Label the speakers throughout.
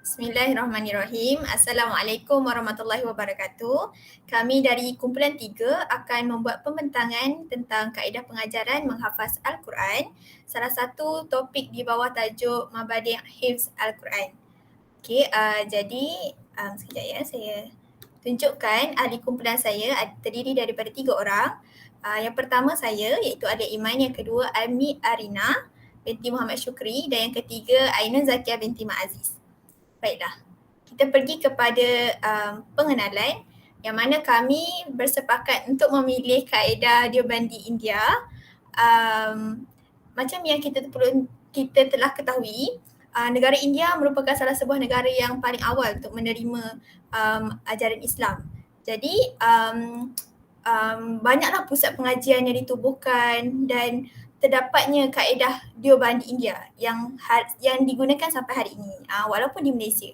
Speaker 1: Bismillahirrahmanirrahim. Assalamualaikum warahmatullahi wabarakatuh. Kami dari kumpulan 3 akan membuat pembentangan tentang kaedah pengajaran menghafaz Al-Quran. Salah satu topik di bawah tajuk Mabadi' Hifz Al-Quran. Okey, jadi sekejap ya, saya tunjukkan ahli kumpulan saya terdiri daripada 3 orang. Yang pertama saya iaitu Adik Iman, yang kedua Almi Arina binti Muhammad Syukri dan yang ketiga Ainun Zakia binti Mak Aziz. Baiklah, kita pergi kepada pengenalan yang mana kami bersepakat untuk memilih kaedah Deobandi India. Macam yang kita telah ketahui, negara India merupakan salah sebuah negara yang paling awal untuk menerima ajaran Islam. Jadi banyaklah pusat pengajian yang ditubuhkan dan terdapatnya kaedah Deobandi India yang digunakan sampai hari ini walaupun di Malaysia.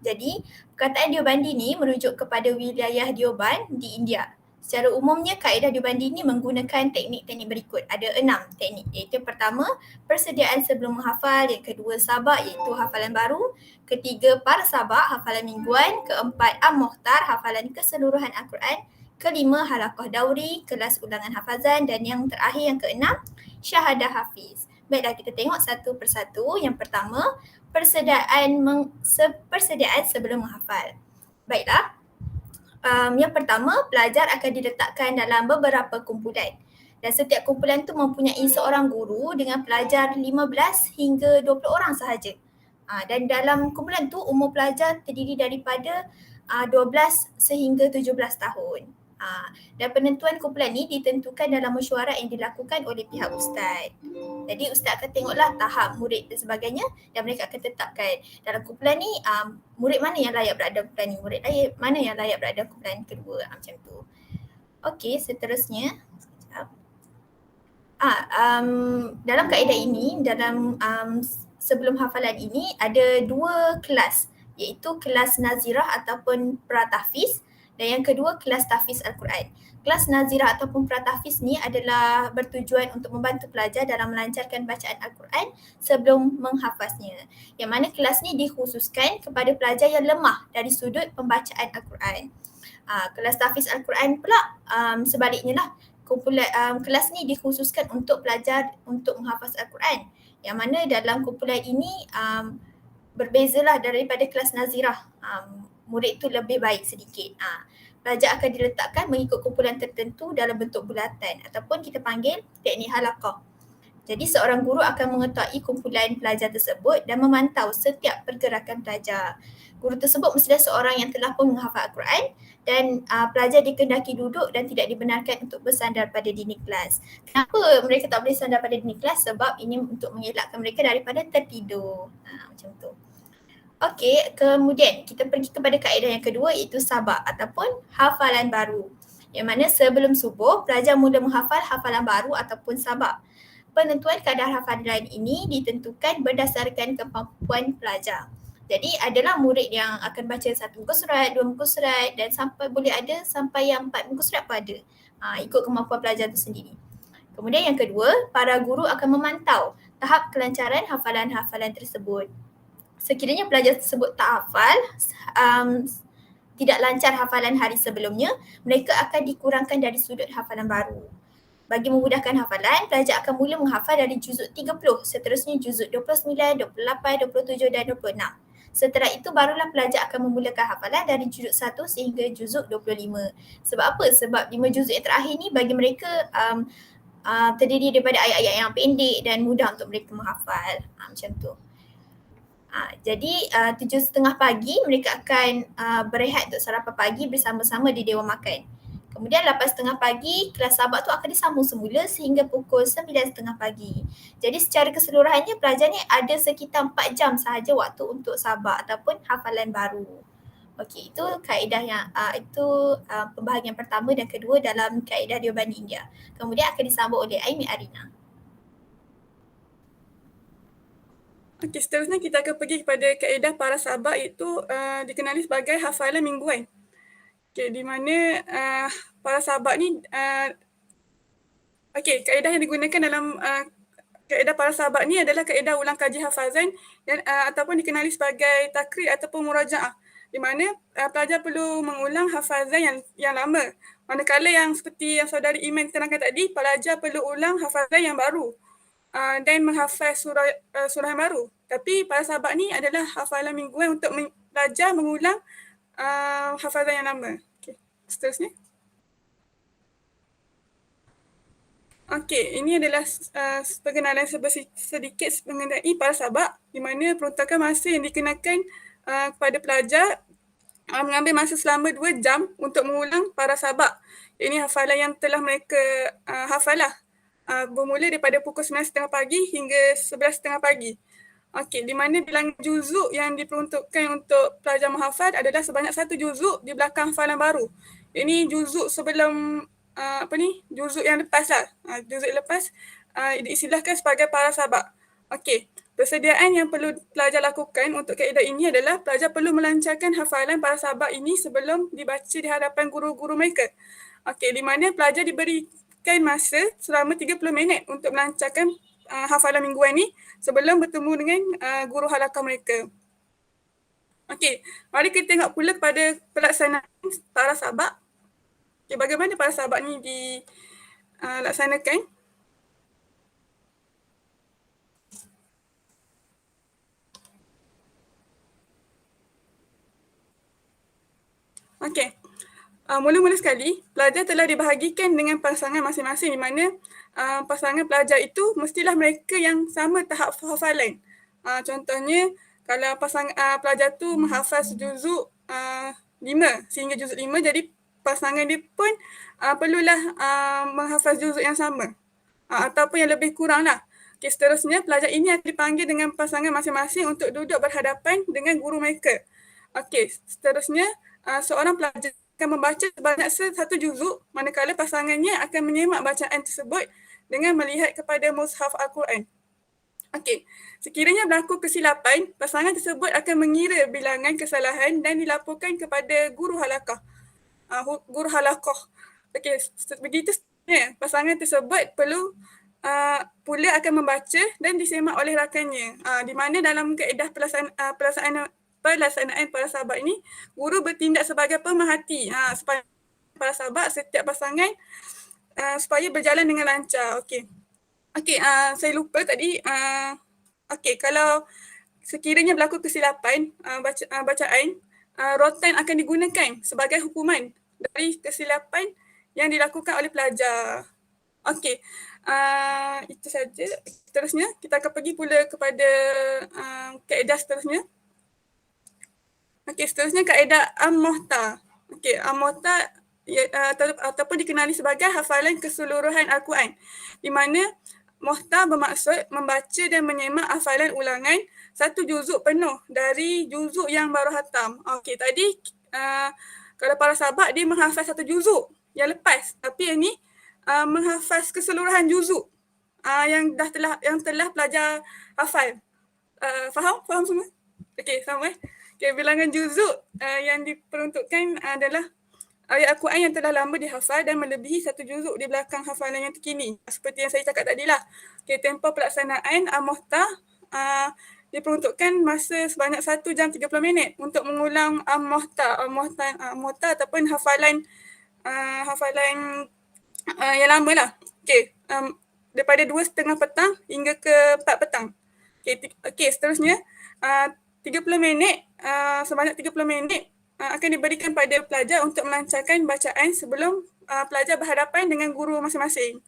Speaker 1: Jadi perkataan Deobandi ni merujuk kepada wilayah Deoban di India. Secara umumnya kaedah Deobandi ni menggunakan teknik-teknik berikut. Ada 6 teknik, iaitu pertama persediaan sebelum menghafal, yang kedua sabak iaitu hafalan baru, ketiga parsabak hafalan mingguan, keempat am-mukhtar hafalan keseluruhan Al-Quran, kelima halaqah dauri, kelas ulangan hafazan dan yang terakhir yang keenam syahadah hafiz. Baiklah, kita tengok satu persatu. Yang pertama, persediaan sebelum menghafal. Baiklah, yang pertama, pelajar akan diletakkan dalam beberapa kumpulan dan setiap kumpulan tu mempunyai seorang guru dengan pelajar 15 hingga 20 orang sahaja. Dan dalam kumpulan tu umur pelajar terdiri daripada 12 sehingga 17 tahun. Dan penentuan kumpulan ni ditentukan dalam mesyuarat yang dilakukan oleh pihak ustaz. Jadi ustaz akan tengoklah tahap murid dan sebagainya dan mereka akan tetapkan dalam kumpulan ni murid mana yang layak berada kumpulan ni, murid mana yang layak berada kumpulan kedua, macam tu. Okey, seterusnya. Dalam kaedah ini, dalam sebelum hafalan ini ada 2 kelas, iaitu kelas nazirah ataupun pratahfiz dan yang kedua kelas tahfiz Al-Quran. Kelas nazirah ataupun pratahfiz ni adalah bertujuan untuk membantu pelajar dalam melancarkan bacaan Al-Quran sebelum menghafaznya. Yang mana kelas ni dikhususkan kepada pelajar yang lemah dari sudut pembacaan Al-Quran. Kelas tahfiz Al-Quran pula sebaliknya lah. Kelas ni dikhususkan untuk pelajar untuk menghafaz Al-Quran. Yang mana dalam kumpulan ini berbezalah daripada kelas nazirah. Murid tu lebih baik sedikit. Pelajar akan diletakkan mengikut kumpulan tertentu dalam bentuk bulatan ataupun kita panggil teknik halaqah. Jadi seorang guru akan mengetahui kumpulan pelajar tersebut dan memantau setiap pergerakan pelajar. Guru tersebut mestilah seorang yang telah pun menghafal Al-Quran dan pelajar dikehendaki duduk dan tidak dibenarkan untuk bersandar pada dinding kelas. Kenapa mereka tak boleh sandar pada dinding kelas? Sebab ini untuk mengelakkan mereka daripada tertidur. Macam tu. Okey, kemudian kita pergi kepada kaedah yang kedua iaitu sabak ataupun hafalan baru. Yang mana sebelum subuh, pelajar mula menghafal hafalan baru ataupun sabak. Penentuan kadar hafalan ini ditentukan berdasarkan kemampuan pelajar. Jadi adalah murid yang akan baca 1 muka surat, 2 muka surat dan boleh ada sampai yang 4 muka surat pun ada. Ikut kemampuan pelajar itu sendiri. Kemudian yang kedua, para guru akan memantau tahap kelancaran hafalan-hafalan tersebut. Sekiranya pelajar tersebut tak hafal, tidak lancar hafalan hari sebelumnya, mereka akan dikurangkan dari sudut hafalan baru. Bagi memudahkan hafalan, pelajar akan mula menghafal dari juzuk 30, seterusnya juzuk 29, 28, 27 dan 26. Setelah itu barulah pelajar akan memulakan hafalan dari juzuk 1 sehingga juzuk 25. Sebab apa? Sebab 5 juzuk yang terakhir ni bagi mereka terdiri daripada ayat-ayat yang pendek dan mudah untuk mereka menghafal. Macam tu. Jadi 7.30 pagi mereka akan berehat untuk sarapan pagi bersama-sama di Dewan Makan. Kemudian 8.30 pagi kelas sabak tu akan disambung semula sehingga pukul 9.30 pagi. Jadi secara keseluruhannya pelajar ni ada sekitar 4 jam sahaja waktu untuk sabak ataupun hafalan baru. Okey, itu kaedah yang pembahagian pertama dan kedua dalam kaedah Deobandi India. Kemudian akan disambung oleh Aimi Arina.
Speaker 2: Okey, seterusnya kita akan pergi kepada kaedah para sahabat iaitu dikenali sebagai hafalan mingguan. Okey, di mana para sahabat ni kaedah yang digunakan dalam kaedah para sahabat ni adalah kaedah ulang kaji hafazan ataupun dikenali sebagai takrir ataupun murajaah, di mana pelajar perlu mengulang hafazan yang lama. Manakala yang seperti yang saudari Iman terangkan tadi, pelajar perlu ulang hafazan yang baru dan menghafaz surah yang baru. Tapi para sahabat ni adalah hafalan mingguan untuk pelajar mengulang hafazan yang lama. Okay. Seterusnya. Okey, ini adalah perkenalan sedikit mengenai para sahabat, di mana peruntukan masa yang dikenakan kepada pelajar mengambil masa selama 2 jam untuk mengulang para sahabat. Ini hafalan yang telah mereka hafalah bermula daripada pukul 9.30 pagi hingga 11.30 pagi. Okey, di mana bilangan juzuk yang diperuntukkan untuk pelajar menghafal adalah sebanyak 1 juzuk di belakang hafalan baru. Ini juzuk sebelum juzuk yang lepas lah. Juzuk lepas diistilahkan sebagai para sahabat. Okey, persediaan yang perlu pelajar lakukan untuk kaedah ini adalah pelajar perlu melancarkan hafalan para sahabat ini sebelum dibaca di hadapan guru-guru mereka. Okey, di mana pelajar diberikan masa selama 30 minit untuk melancarkan hafalan mingguan ni sebelum bertemu dengan guru halaqah mereka. Okey, mari kita tengok pula kepada pelaksanaan para sahabat. Okay, bagaimana para sahabat ni dilaksanakan? Okey, mula-mula sekali, pelajar telah dibahagikan dengan pasangan masing-masing, di mana pasangan pelajar itu mestilah mereka yang sama tahap hafalan. Contohnya, kalau pelajar tu menghafaz juzuk 5 sehingga juzuk 5, jadi pasangan dia pun perlulah menghafaz juzuk yang sama ataupun yang lebih kurang lah. Okay, seterusnya, pelajar ini akan dipanggil dengan pasangan masing-masing untuk duduk berhadapan dengan guru mereka. Okey, seterusnya, seorang pelajar akan membaca sebanyak 1 juzuk, manakala pasangannya akan menyemak bacaan tersebut dengan melihat kepada mushaf Al-Quran. Okey, sekiranya berlaku kesilapan, pasangan tersebut akan mengira bilangan kesalahan dan dilaporkan kepada guru halaqah. Guru halaqah. Okey, begitu seterusnya, pasangan tersebut perlu pula akan membaca dan disemak oleh rakannya. Di mana dalam kaedah pelaksanaan para sahabat ini, guru bertindak sebagai pemerhati supaya para sahabat setiap pasangan supaya berjalan dengan lancar. Okey, saya lupa tadi. Okey, kalau sekiranya berlaku kesilapan bacaan, rotan akan digunakan sebagai hukuman dari kesilapan yang dilakukan oleh pelajar. Okey, itu saja. Seterusnya, kita akan pergi pula kepada kaedah seterusnya. Okey, seterusnya kaedah Am-Muhta. Okey, Am-Muhta ataupun dikenali sebagai hafalan keseluruhan Al-Quran, di mana muhta bermaksud membaca dan menyemak hafalan ulangan 1 juzuk penuh dari juzuk yang baru khatam. Okey, tadi kalau para sahabat dia menghafaz 1 juzuk yang lepas, tapi yang ni menghafaz keseluruhan juzuk yang telah pelajar hafal. Faham semua? Okey, sama. Okay, bilangan juzuk yang diperuntukkan adalah ayat Al-Quran yang telah lama dihafal dan melebihi 1 juzuk di belakang hafalan yang terkini. Seperti yang saya cakap tadi lah. Okay, tempoh pelaksanaan Am-Muhta diperuntukkan masa sebanyak 1 jam 30 minit untuk mengulang Am-Muhta ataupun hafalan yang lama lah. Okay, daripada 2.30 petang hingga ke 4 petang. Okay, seterusnya 30 minit, sebanyak 30 minit akan diberikan pada pelajar untuk melancarkan bacaan sebelum pelajar berhadapan dengan guru masing-masing.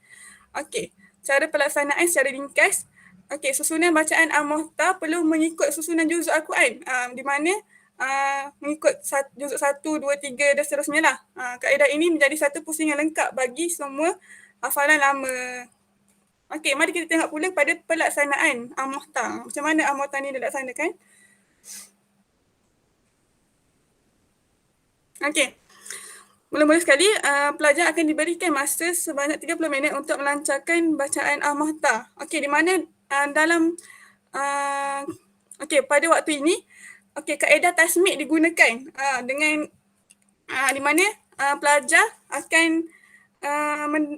Speaker 2: Okey, cara pelaksanaan secara ringkas. Okey, susunan bacaan Am-Muhta perlu mengikut susunan juzuk Al-Quran, di mana mengikut juzuk 1, 2, 3 dan seterusnya lah. Kaedah ini menjadi satu pusing yang lengkap bagi semua hafalan lama. Okey, mari kita tengok pula pada pelaksanaan Am-Muhta. Macam mana Am-Muhta ni dilaksanakan? Okey, mula-mula sekali pelajar akan diberikan masa sebanyak 30 minit untuk melancarkan bacaan Am-Muhta. Okey, di mana dalam pada waktu ini kaedah tasmid digunakan dengan di mana pelajar akan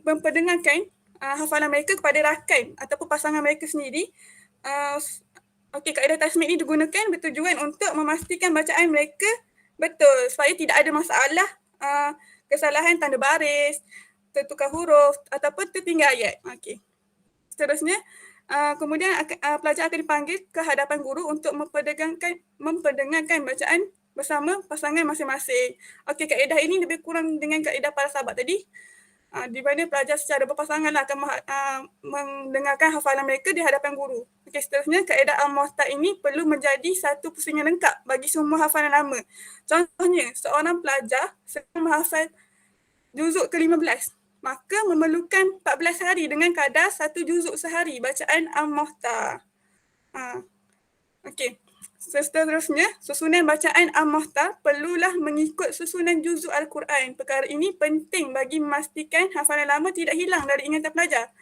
Speaker 2: memperdengarkan hafalan mereka kepada rakan ataupun pasangan mereka sendiri. Kaedah tasmid ini digunakan bertujuan untuk memastikan bacaan mereka betul supaya tidak ada masalah kesalahan tanda baris, tertukar huruf ataupun tertinggal ayat. Okey. Seterusnya, kemudian pelajar akan dipanggil ke hadapan guru untuk memperdengarkan bacaan bersama pasangan masing-masing. Okey, kaedah ini lebih kurang dengan kaedah para sahabat tadi. Di mana pelajar secara berpasangan akan mendengarkan hafalan mereka di hadapan guru. Okey, seterusnya kaedah al-muhtar ini perlu menjadi satu pusingan lengkap bagi semua hafalan lama. Contohnya, seorang pelajar sedang menghafal juzuk ke-15, maka memerlukan 14 hari dengan kadar 1 juzuk sehari bacaan al-muhtar. Okey. Seterusnya, susunan bacaan al-muhtar perlulah mengikut susunan juzuk Al-Quran. Perkara ini penting bagi memastikan hafalan lama tidak hilang dari ingatan pelajar.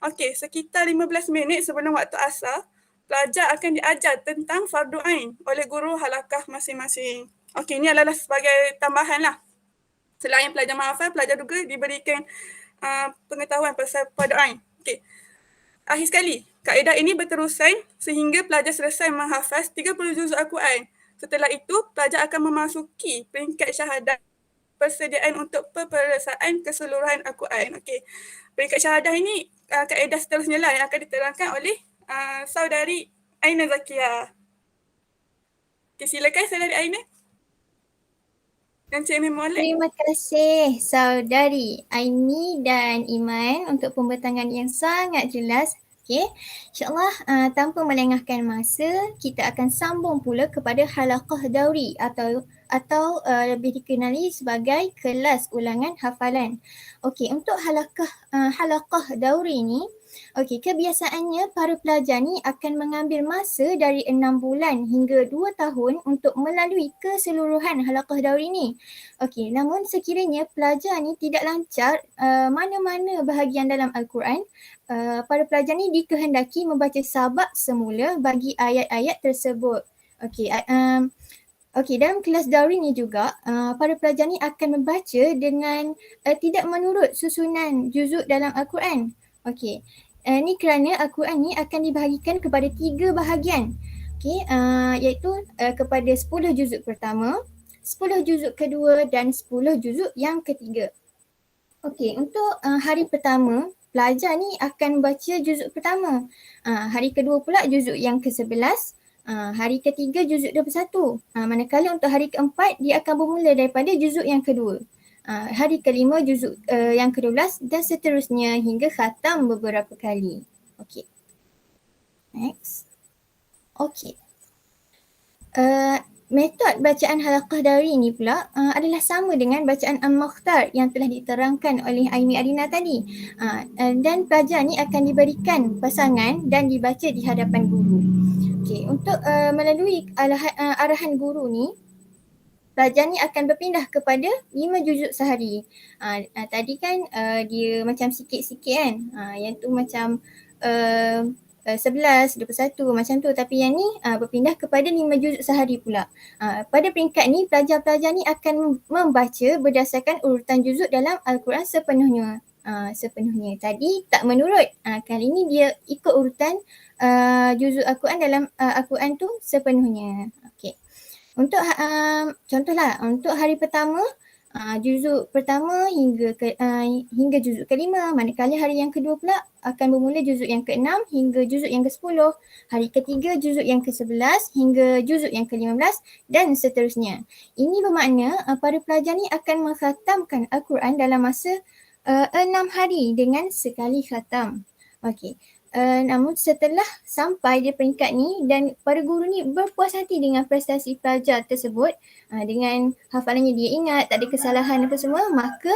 Speaker 2: Okey, sekitar 15 minit sebelum waktu asar, pelajar akan diajar tentang fardu ain oleh guru halakah masing-masing. Okey, ini adalah sebagai tambahan lah. Selain pelajar menghafal, pelajar juga diberikan pengetahuan pasal fardu ain. Okey. Akhir sekali, kaedah ini berterusan sehingga pelajar selesai menghafaz 30 juzuk Al-Quran. Setelah itu, pelajar akan memasuki peringkat syahadah persediaan untuk peperiksaan keseluruhan Al-Quran. Okey. Peringkat syahadah ini kaedah seterusnya lah yang akan diterangkan oleh saudari Aina Zakia. Okey, silakan saudari Aina. Dan Cik Iman molek.
Speaker 1: Terima kasih saudari Aini dan Iman untuk pembentangan yang sangat jelas. Okey, insyaAllah tanpa melengahkan masa, kita akan sambung pula kepada halaqah dauri atau lebih dikenali sebagai kelas ulangan hafalan. Okey, untuk halaqah dauri ni, okey, kebiasaannya para pelajar ni akan mengambil masa dari 6 bulan hingga 2 tahun untuk melalui keseluruhan halaqah dauri ni. Okey, namun sekiranya pelajar ni tidak lancar mana-mana bahagian dalam Al-Quran, para pelajar ni dikehendaki membaca sabak semula bagi ayat-ayat tersebut. Okey, dalam kelas dauri ni juga, para pelajar ni akan membaca dengan tidak menurut susunan juzuk dalam Al-Quran. Okey, ni kerana Al-Quran ni akan dibahagikan kepada 3 bahagian. Okey, iaitu kepada 10 juzuk pertama, 10 juzuk kedua dan 10 juzuk yang ketiga. Okey, untuk hari pertama, pelajar ni akan baca juzuk pertama. Hari kedua pula juzuk yang ke-11. Hari ketiga juzuk 21. Manakala untuk hari keempat, dia akan bermula daripada juzuk yang kedua. Hari kelima juzuk yang ke-12 dan seterusnya hingga khatam beberapa kali. Okey. Next. Okey. Metod bacaan halaqah dauri ni pula adalah sama dengan bacaan al-mukhtar yang telah diterangkan oleh Aini Adina tadi. Dan pelajar ni akan diberikan pasangan dan dibaca di hadapan guru. Okey, untuk melalui arahan guru ni, pelajar ni akan berpindah kepada 5 juzuk sehari. Tadi kan dia macam sikit-sikit kan. Yang tu macam 11, 21 macam tu, tapi yang ni berpindah kepada 5 juzuk sehari pula. Pada peringkat ni, pelajar-pelajar ni akan membaca berdasarkan urutan juzuk dalam Al-Quran sepenuhnya. Tadi tak menurut, kali ni dia ikut urutan juzuk Al-Quran dalam Al-Quran tu sepenuhnya. Okey. Untuk contohlah, untuk hari pertama, juzuk pertama hingga juzuk kelima, manakala hari yang kedua pula akan bermula juzuk yang ke-6 hingga juzuk yang ke-10, hari ketiga juzuk yang ke-11 hingga juzuk yang ke-15 dan seterusnya. Ini bermakna para pelajar ni akan mengkhatamkan Al-Quran dalam masa 6 hari dengan sekali khatam. Okey. Namun setelah sampai di peringkat ni dan para guru ni berpuas hati dengan prestasi pelajar tersebut, dengan hafalannya dia ingat, tak ada kesalahan apa semua, maka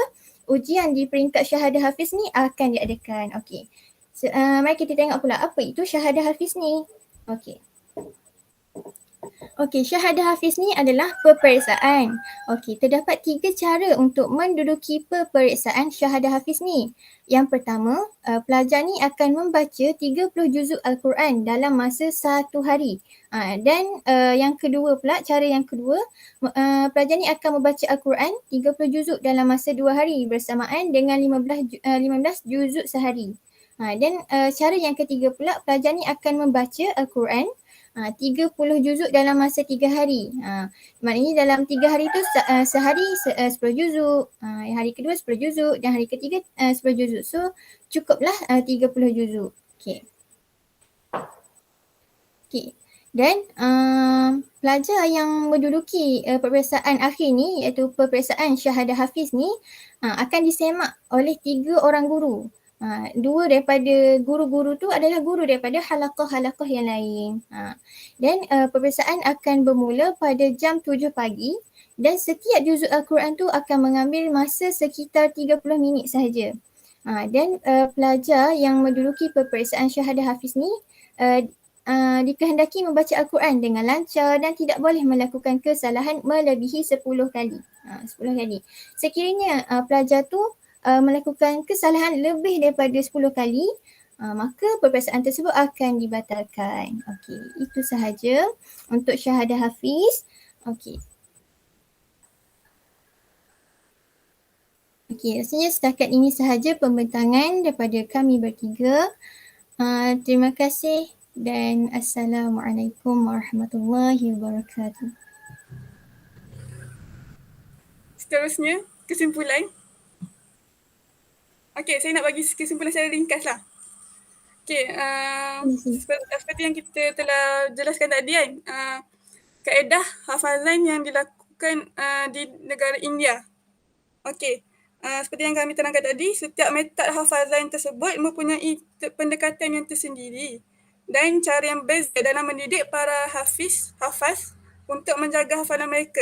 Speaker 1: ujian di peringkat syahadah hafiz ni akan diadakan. Okey. Mari kita tengok pula apa itu syahadah hafiz ni. Okey.
Speaker 3: Okey, syahadah hafiz ni adalah peperiksaan. Okey, terdapat 3 cara untuk menduduki peperiksaan syahadah hafiz ni. Yang pertama, pelajar ni akan membaca 30 juzuk Al-Quran dalam masa 1 hari. Dan yang kedua pula, cara yang kedua, pelajar ni akan membaca Al-Quran 30 juzuk dalam masa 2 hari bersamaan dengan 15 juzuk sehari. Dan cara yang ketiga pula, pelajar ni akan membaca Al-Quran 30 juzuk dalam masa 3 hari. Maknanya dalam 3 hari tu sehari 10 juzuk, hari kedua 10 juzuk dan hari ketiga 10 juzuk. So cukuplah 30 juzuk. Okey. Okey. Dan pelajar yang menduduki peperiksaan akhir ni iaitu peperiksaan syahadah hafiz ni akan disemak oleh 3 orang guru. 2 daripada guru-guru tu adalah guru daripada halaqah-halaqah yang lain. Dan peperiksaan akan bermula pada jam 7 pagi dan setiap juzuk Al-Quran tu akan mengambil masa sekitar 30 minit sahaja. Dan pelajar yang menduduki peperiksaan syahadah hafiz ni dikehendaki membaca Al-Quran dengan lancar dan tidak boleh melakukan kesalahan melebihi 10 kali. 10 kali. Sekiranya pelajar tu melakukan kesalahan lebih daripada 10 kali, maka peperiksaan tersebut akan dibatalkan. Okey, itu sahaja untuk syahadah hafiz. Okey. Okey, rasanya setakat ini sahaja pembentangan daripada kami bertiga. Terima kasih dan Assalamualaikum warahmatullahi wabarakatuh.
Speaker 2: Seterusnya, kesimpulan. Okey, saya nak bagi kesimpulan secara ringkas lah. Okey, seperti yang kita telah jelaskan tadi kan, kaedah hafalan yang dilakukan di negara India. Okey, seperti yang kami terangkan tadi, setiap metod hafalan tersebut mempunyai pendekatan yang tersendiri dan cara yang beza dalam mendidik para hafaz untuk menjaga hafalan mereka.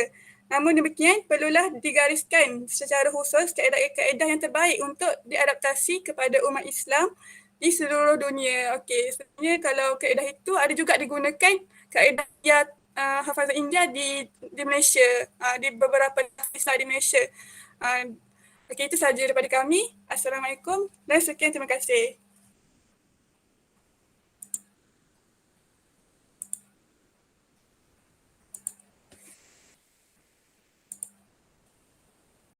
Speaker 2: Namun demikian, perlulah digariskan secara khusus kaedah-kaedah yang terbaik untuk diadaptasi kepada umat Islam di seluruh dunia. Okey, sebenarnya kalau kaedah itu ada juga digunakan kaedah hafazan India di Malaysia, di beberapa negara di Malaysia. Okey, itu sahaja daripada kami. Assalamualaikum dan sekian, terima kasih.